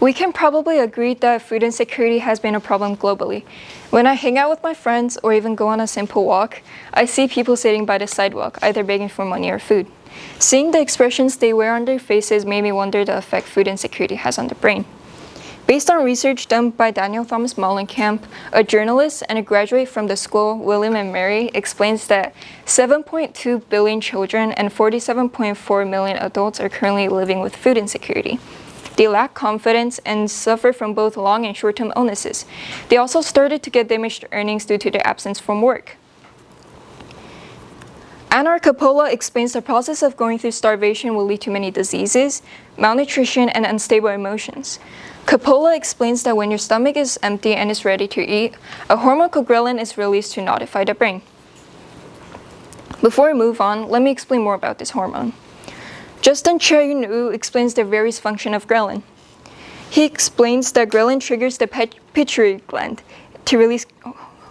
We can probably agree that food insecurity has been a problem globally. When I hang out with my friends or even go on a simple walk, I see people sitting by the sidewalk, either begging for money or food. Seeing the expressions they wear on their faces made me wonder the effect food insecurity has on the brain. Based on research done by Daniel Thomas Mollenkamp, a journalist and a graduate from the school William and Mary, explains that 7.2 billion children and 47.4 million adults are currently living with food insecurity. They lack confidence and suffer from both long and short-term illnesses. They also started to get diminished earnings due to their absence from work. Anar Coppola explains the process of going through starvation will lead to many diseases, malnutrition, and unstable emotions. Coppola explains that when your stomach is empty and is ready to eat, a hormone called ghrelin is released to notify the brain. Before we move on, let me explain more about this hormone. Justin Hyun explains the various functions of ghrelin. He explains that ghrelin triggers the pituitary gland to release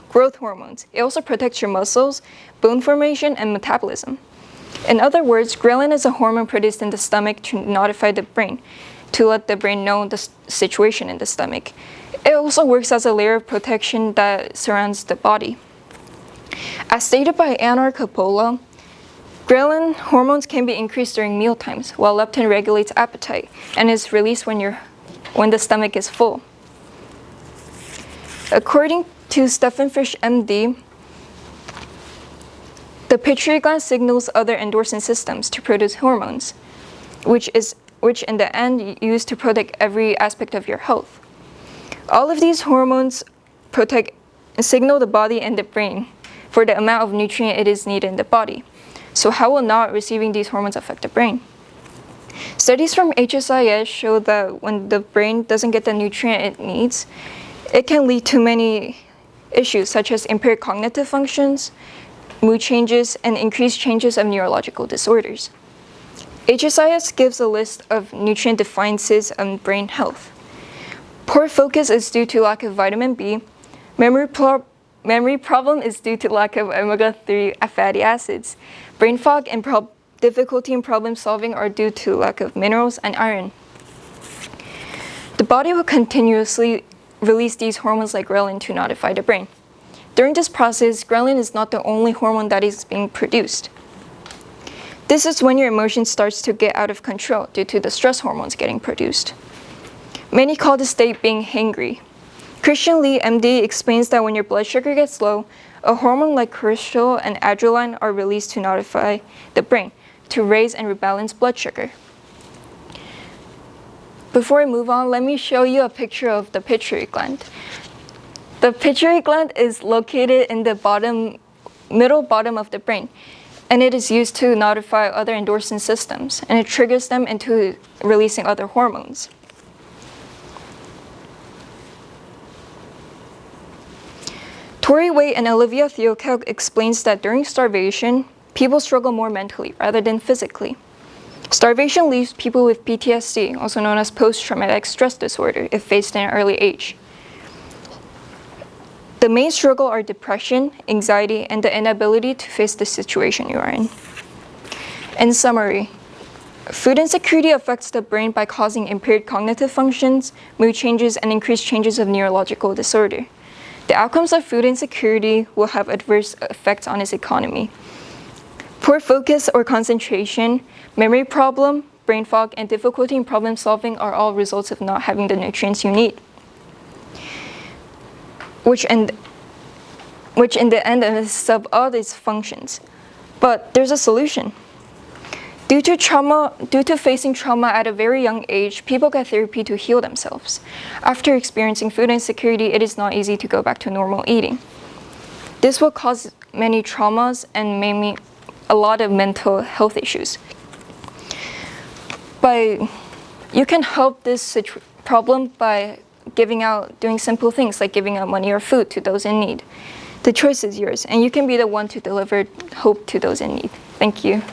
growth hormones. It also protects your muscles, bone formation, and metabolism. In other words, ghrelin is a hormone produced in the stomach to notify the brain, to let the brain know the situation in the stomach. It also works as a layer of protection that surrounds the body. As stated by Anar Coppola, ghrelin hormones can be increased during meal times, while leptin regulates appetite and is released when the stomach is full. According to Stephen Fish, MD, the pituitary gland signals other endocrine systems to produce hormones, which in the end used to protect every aspect of your health. All of these hormones signal the body and the brain for the amount of nutrient it is needed in the body. So how will not receiving these hormones affect the brain? Studies from HSIS show that when the brain doesn't get the nutrient it needs, it can lead to many issues such as impaired cognitive functions, mood changes, and increased changes of neurological disorders. HSIS gives a list of nutrient deficiencies on brain health. Poor focus is due to lack of vitamin B. Memory problem is due to lack of omega-3 fatty acids. Brain fog and difficulty in problem solving are due to lack of minerals and iron. The body will continuously release these hormones like ghrelin to notify the brain. During this process, ghrelin is not the only hormone that is being produced. This is when your emotion starts to get out of control due to the stress hormones getting produced. Many call this state being hangry. Christian Lee, MD, explains that when your blood sugar gets low, a hormone like cortisol and adrenaline are released to notify the brain to raise and rebalance blood sugar. Before I move on, let me show you a picture of the pituitary gland. The pituitary gland is located in the middle bottom of the brain, and it is used to notify other endocrine systems, and it triggers them into releasing other hormones. Tori Waite and Olivia Theokel explains that during starvation, people struggle more mentally rather than physically. Starvation leaves people with PTSD, also known as post-traumatic stress disorder, if faced in an early age. The main struggle are depression, anxiety, and the inability to face the situation you are in. In summary, food insecurity affects the brain by causing impaired cognitive functions, mood changes, and increased changes of neurological disorder. The outcomes of food insecurity will have adverse effects on its economy. Poor focus or concentration, memory problem, brain fog, and difficulty in problem solving are all results of not having the nutrients you need, which in the end is of all these functions. But there's a solution. Due to facing trauma at a very young age, people get therapy to heal themselves. After experiencing food insecurity, it is not easy to go back to normal eating. This will cause many traumas and maybe a lot of mental health issues. But you can help this problem by doing simple things like giving out money or food to those in need. The choice is yours, and you can be the one to deliver hope to those in need. Thank you.